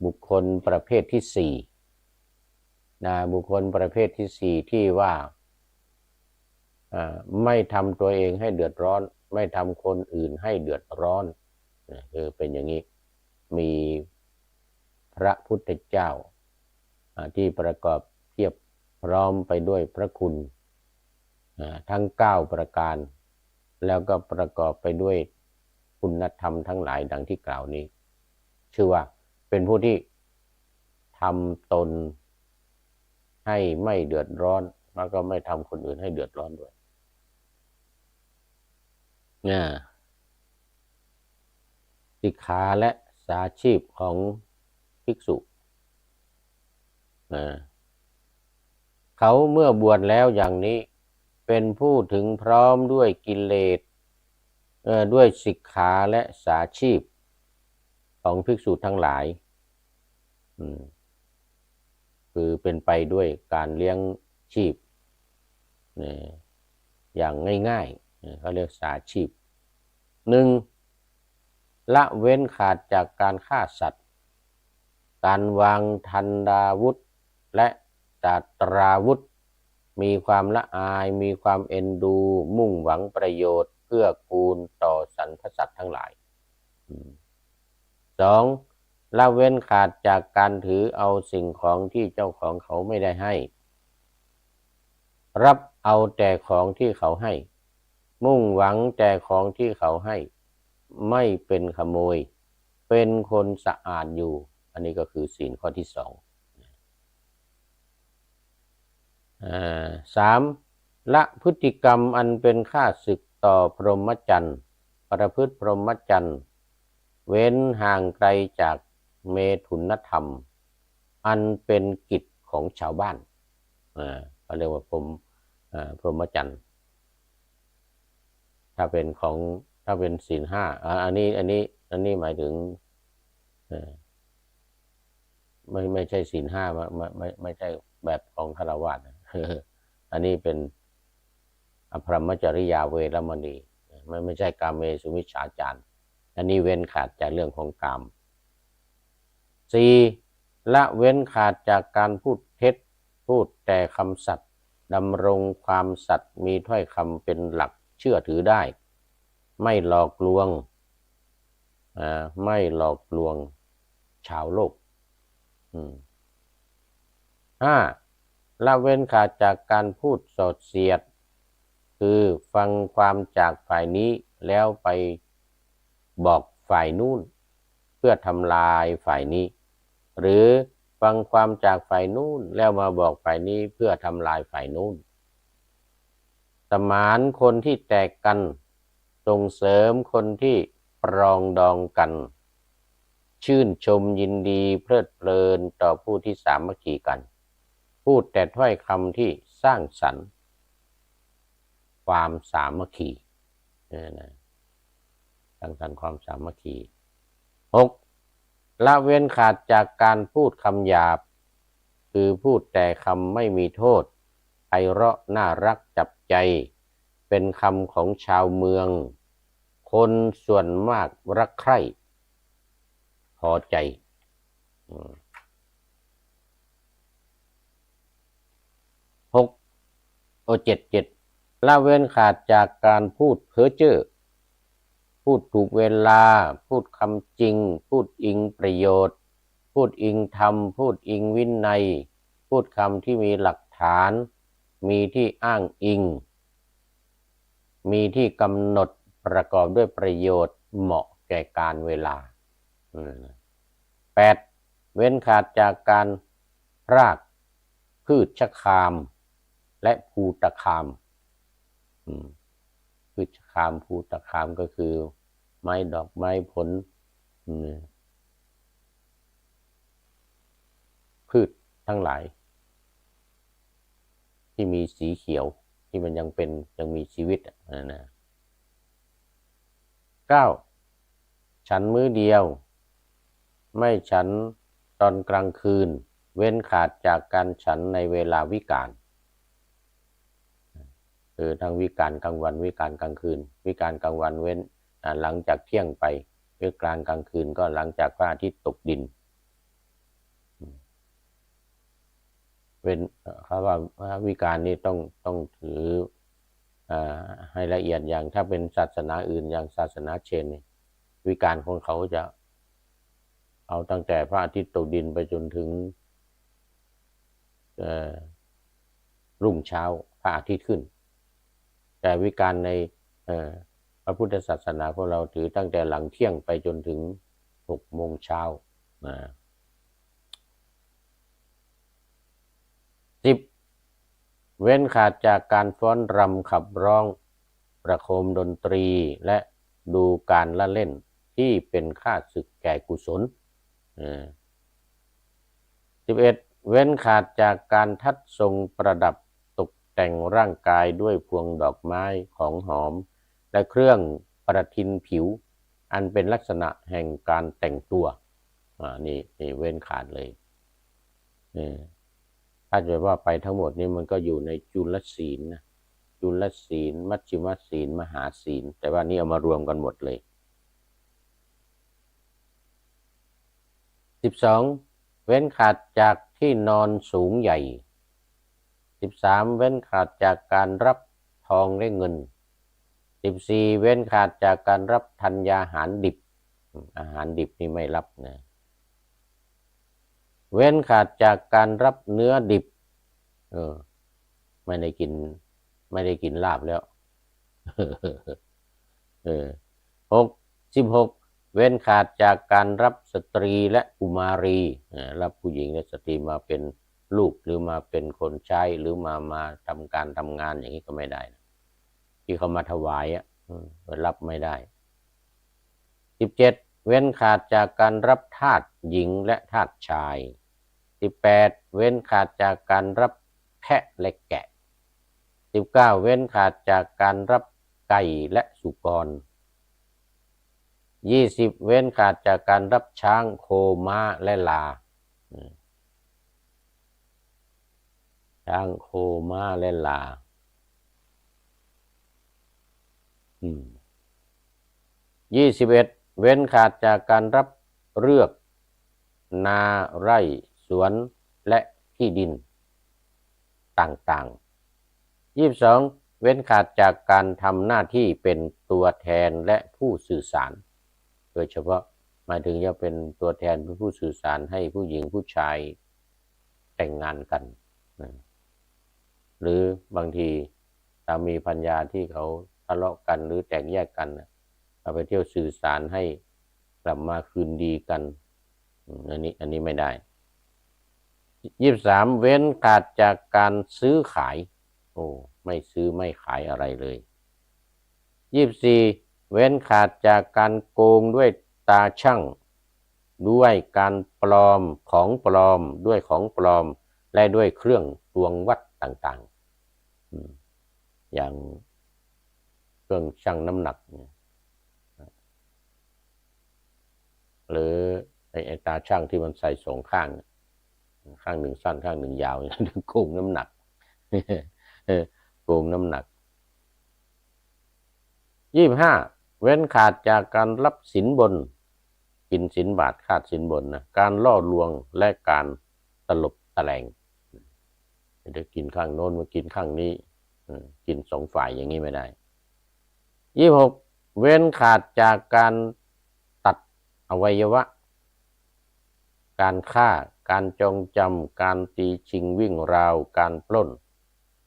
บุคคลประเภทที่สี่บุคคลประเภทที่สี่ที่ว่าไม่ทำตัวเองให้เดือดร้อนไม่ทำคนอื่นให้เดือดร้อนคือเป็นอย่างนี้มีพระพุทธเจ้าที่ประกอบเพียบพร้อมไปด้วยพระคุณทั้ง9ประการแล้วก็ประกอบไปด้วยคุณธรรมทั้งหลายดังที่กล่าวนี้ชื่อว่าเป็นผู้ที่ทำตนให้ไม่เดือดร้อนแล้วก็ไม่ทำคนอื่นให้เดือดร้อนด้วยสิกขาและสาชีพของภิกษุเขาเมื่อบวชแล้วอย่างนี้เป็นผู้ถึงพร้อมด้วยกิเลสด้วยสิกขาและสาชีพของภิกษุทั้งหลายคือเป็นไปด้วยการเลี้ยงชีพอย่างง่ายๆเขาเรียกสาชีพ1ละเว้นขาดจากการฆ่าสัตว์การวางทันดาวุธและศาสตราวุธมีความละอายมีความเอ็นดูมุ่งหวังประโยชน์เพื่อกูลต่อสรรพสัตว์ทั้งหลาย2ละเว้นขาดจากการถือเอาสิ่งของที่เจ้าของเขาไม่ได้ให้รับเอาแต่ของที่เขาให้มุ่งหวังแต่ของที่เขาให้ไม่เป็นขโมยเป็นคนสะอาดอยู่อันนี้ก็คือศีลข้อที่2 3ละพฤติกรรมอันเป็นข้าศึกต่อพรหมจรรย์ประพฤติพรหมจรรย์เว้นห่างไกลจากเมถุนธรรมอันเป็นกิจของชาวบ้านเขาเรียกว่าพรหมจรรย์ถ้าเป็นศีล5อันนี้หมายถึง ไม่ใช่ศีลห้าไม่ใช่แบบของฆราวาสนะอันนี้เป็นอภรรมจริยาเวรมณีไม่ใช่กาเมสุมิจฉาจารอันนี้เว้นขาดจากเรื่องของกามสี่ละเว้นขาดจากการพูดเท็จพูดแต่คำสัตย์ดำรงความสัตย์มีถ้อยคำเป็นหลักเชื่อถือได้ไม่หลอกลวงไม่หลอกลวงชาวโลกห้าละเว้นขาดจากการพูดส่อเสียดคือฟังความจากฝ่ายนี้แล้วไปบอกฝ่ายนู้นเพื่อทำลายฝ่ายนี้หรือฟังความจากฝ่ายนู้นแล้วมาบอกฝ่ายนี้เพื่อทำลายฝ่ายนู้นสมานคนที่แตกกันส่งเสริมคนที่ปรองดองกันชื่นชมยินดีเพลิดเพลินต่อผู้ที่สามัคคีกันพูดแต่ถ้อยคำที่สร้างสรรค์ความสามัคคีสร้างสรรค์ความสามัคคีหกละเว้นขาดจากการพูดคำหยาบคือพูดแต่คำไม่มีโทษไพเราะน่ารักจับใจเป็นคำของชาวเมืองคนส่วนมากรักใคร่พอใจเจ็ดละเว้นขาดจากการพูดเพ้อเจ้อพูดถูกเวลาพูดคำจริงพูดอิงประโยชน์พูดอิงธรรมพูดอิงวินัยพูดคำที่มีหลักฐานมีที่อ้างอิงมีที่กำหนดประกอบด้วยประโยชน์เหมาะแก่การเวลา8เว้นขาดจากการพรากพืชคามและภูตคามพืชคามภูตคามก็คือไม้ดอกไม้ผลพืชทั้งหลายที่มีสีเขียวที่มันยังมีชีวิตนะ9ฉันมื้อเดียวไม่ฉันตอนกลางคืนเว้นขาดจากการฉันในเวลาวิกาลคือทั้งวิกาลกลางวันวิกาลกลางคืนวิกาลกลางวันเว้นหลังจากเที่ยงไปวิกาลกลางคืนก็หลังจากพระอาทิตย์ตกดินเว้นเขาว่าวิกาลนี้ต้องถือให้ละเอียดอย่างถ้าเป็นศาสนาอื่นอย่างศาสนาเชนวิกาลของเขาจะเอาตั้งแต่พระอาทิตย์ตกดินไปจนถึงรุ่งเช้าพระอาทิตย์ขึ้นแต่วิกาลในพระพุทธศาสนาของเราถือตั้งแต่หลังเที่ยงไปจนถึง6 โมงเช้า10เว้นขาดจากการฟ้อนรำขับร้องประโคมดนตรีและดูการละเล่นที่เป็นข้าศึกแก่กุศล11เว้นขาดจากการทัดทรงประดับตกแต่งร่างกายด้วยพวงดอกไม้ของหอมและเครื่องประทินผิวอันเป็นลักษณะแห่งการแต่งตัวนี่เว้นขาดเลยถ้าจะว่าไปทั้งหมดนี้มันก็อยู่ในจุลศีลนะจุลศีลมัชฌิมศีลมหาศีลแต่ว่านี่เอามารวมกันหมดเลย12เว้นขาดจากที่นอนสูงใหญ่13เว้นขาดจากการรับทองและเงิน14เว้นขาดจากการรับธัญญาหารดิบอาหารดิบนี่ไม่รับนะเว้นขาดจากการรับเนื้อดิบไม่ได้กินลาบแล้ว16เว้นขาดจากการรับสตรีและกุมารีรับผู้หญิงและสตรีมาเป็นลูกหรือมาเป็นคนใช้หรือมาทำการทำงานอย่างนี้ก็ไม่ได้ที่เขามาถวายรับไม่ได้17เว้นขาดจากการรับทาสหญิงและทาสชาย18เว้นขาดจากการรับแพะและแกะ19เว้นขาดจากการรับไก่และสุกร20เว้นขาดจากการรับช้างโคม้าและลา ช้างโคม้าและลา21เว้นขาดจากการรับเลือกนาไร่สวนและที่ดินต่างๆ22เว้นขาดจากการทำหน้าที่เป็นตัวแทนและผู้สื่อสารโดยเฉพาะหมายถึงจะเป็นตัวแทนเป็นผู้สื่อสารให้ผู้หญิงผู้ชายแต่งงานกันหรือบางทีสามีภรรยาที่เขาทะเลาะกันหรือแตกแยกกันเอาไปเที่ยวสื่อสารให้กลับมาคืนดีกันอันนี้ไม่ได้23เว้นขาดจากการซื้อขายไม่ซื้อไม่ขายอะไรเลย24เว้นขาดจากการโกงด้วยตาช่างด้วยการปลอมของปลอมด้วยของปลอมและด้วยเครื่องตวงวัดต่างๆอย่างเครื่องชั่งน้ำหนักหรือไอ้ตาช่างที่มันใส่สองข้างข้างหนึ่งสั้นข้างหนึ่งยาวโกงน้ำหนักโกงน้ำหนัก25เว้นขาดจากการรับสินบนกินสินบาทขาดสินบนการล่อลวงและการตลบตะแลงจะกินข้างโน้นมากินข้างนี้กินสองฝ่ายอย่างนี้ไม่ได้26เว้นขาดจากการตัดอวัยวะการฆ่าการจองจำการตีชิงวิ่งราวการปล้น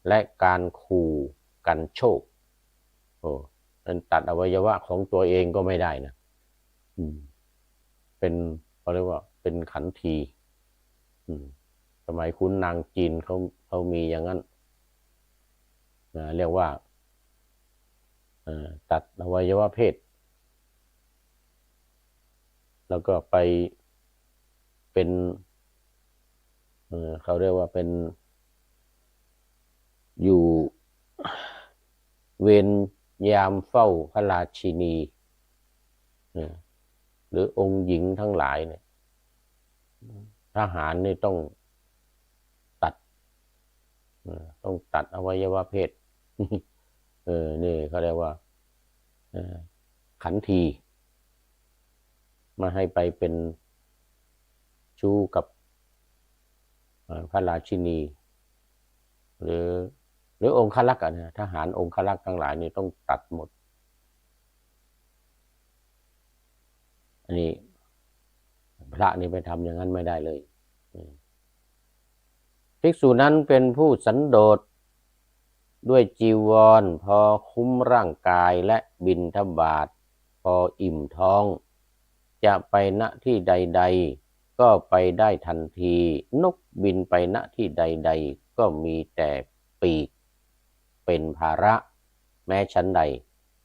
และการขู่กันโชคเป็นตัดอวัยวะของตัวเองก็ไม่ได้นะเป็นเขาเรียกว่าเป็นขันทีสมัยขุนนางจีนเขามีอย่างนั้นเรียกว่าตัดอวัยวะเพศแล้วก็ไปเป็นเขาเรียกว่าเป็นอยู่เวรยามเฝ้าพระราชินีหรือองค์หญิงทั้งหลายเนี่ยทหารนี่ต้องตัดอวัยวะเพศนี่เขาเรียกว่าขันทีมาให้ไปเป็นชู้กับพระราชินีหรือองครักษ์ทหารองครักษ์ทั้งหลายนี่ต้องตัดหมดอันนี้พระนี่ไปทำอย่างนั้นไม่ได้เลยภิกษุนั้นเป็นผู้สันโดษด้วยจีวรพอคุ้มร่างกายและบิณฑบาตพออิ่มท้องจะไปณที่ใดๆก็ไปได้ทันทีนกบินไปณที่ใดๆก็มีแต่ปีกเป็นภาระแม้ฉันใด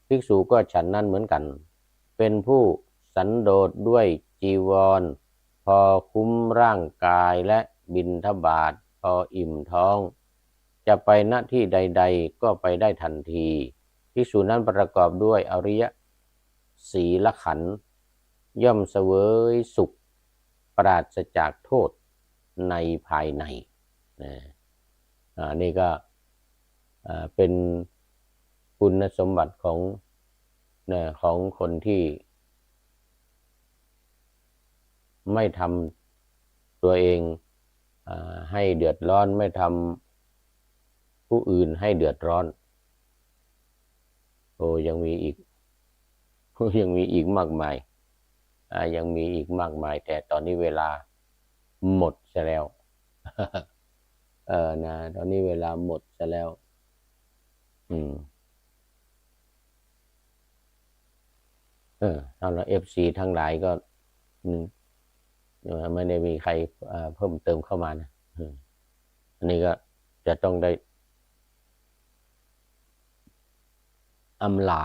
ภิกษุก็ฉันนั้นเหมือนกันเป็นผู้สันโดษด้วยจีวรพอคุ้มร่างกายและบิณฑบาตพออิ่มท้องจะไปณที่ใดๆก็ไปได้ทันทีภิกษุนั้นประกอบด้วยอริยศีลขันธ์ย่อมเสวยสุขปราศจากโทษในภายในนี่ก็เป็นคุณสมบัติของคนที่ไม่ทำตัวเองให้เดือดร้อนไม่ทำผู้อื่นให้เดือดร้อนยังมีอีกมากมายยังมีอีกมากมายแต่ตอนนี้เวลาหมดซะแล้วตอนนี้เวลาหมดซะแล้วเอาละFCทั้งหลายก็ไม่ได้มีใครเพิ่มเติมเข้ามานะอันนี้ก็จะต้องได้อำลา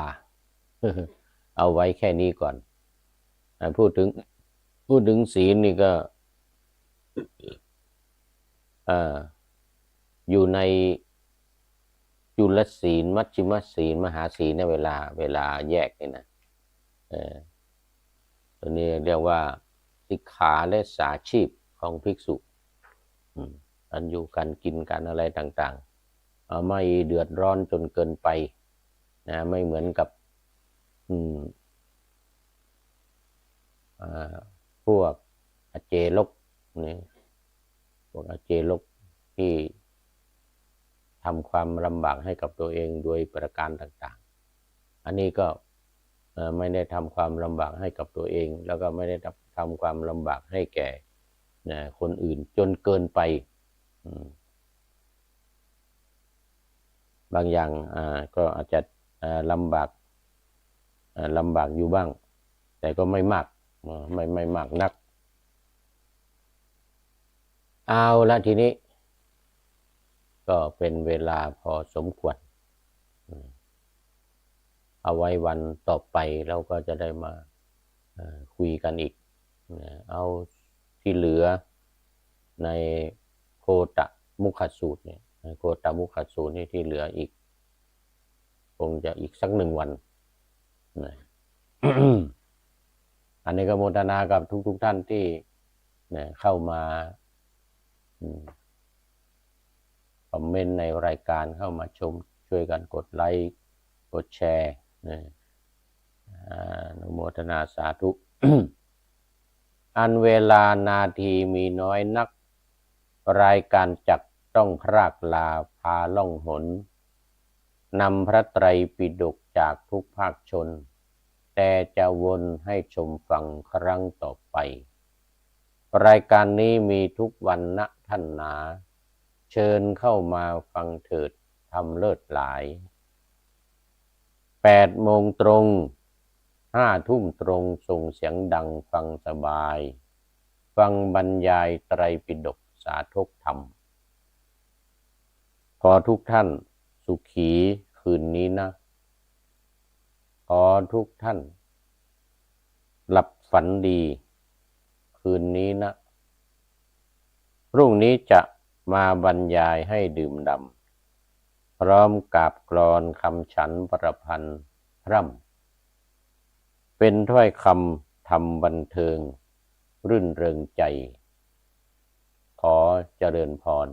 เอาไว้แค่นี้ก่อนพูดถึงศีลนี่ก็อยู่ในจุลศีลมัชฌิมศีลมหาศีลในเวลาแยกนี่นะตัวนี้เรียกว่าสิกขาและสาชีพของภิกษุ การอยู่การกินการอะไรต่างๆไม่เดือดร้อนจนเกินไปนะไม่เหมือนกับพวกอาเจลกนี่พวกอาเจลกที่ทำความลำบากให้กับตัวเองโดยประการต่างๆอันนี้ก็ไม่ได้ทำความลำบากให้กับตัวเองแล้วก็ไม่ได้ทำความลำบากให้แก่คนอื่นจนเกินไปบางอย่างก็อาจจะลำบากอยู่บ้างแต่ก็ไม่มากไม่มากนักเอาละทีนี้ก็เป็นเวลาพอสมควรเอาไว้วันต่อไปเราก็จะได้มาคุยกันอีกเอาที่เหลือในโคตมุขสูตรเนี่ยโคตมุขสูตรนี่ที่เหลืออีกคงจะอีกสัก1 วันนะ อันนี้ก็โมทนากับทุกท่านที่เข้ามาคอมเมนต์ในรายการเข้ามาชมช่วยกันกดไลค์กดแชร์อนุโมทนาสาธุ อันเวลานาทีมีน้อยนักรายการจักต้องพรากลาพาล่องหนนำพระไตรปิฎกจากทุกภาคชนแต่จะวนให้ชมฟังครั้งต่อไปรายการนี้มีทุกวันณท่านหนาเชิญเข้ามาฟังเถิดทำเลิศหลาย8 โมงตรง5 ทุ่มตรงส่งเสียงดังฟังสบายฟังบรรยายไตรปิฎกสาธกธรรมขอทุกท่านสุขีคืนนี้นะขอทุกท่านหลับฝันดีคืนนี้นะพรุ่งนี้จะมาบรรยายให้ดื่มด่ำพร้อมกาบกลอนคำฉันประพันธ์พร่ำเป็นถ้อยคำธรรมบันเทิงรื่นเริงใจขอเจริญพร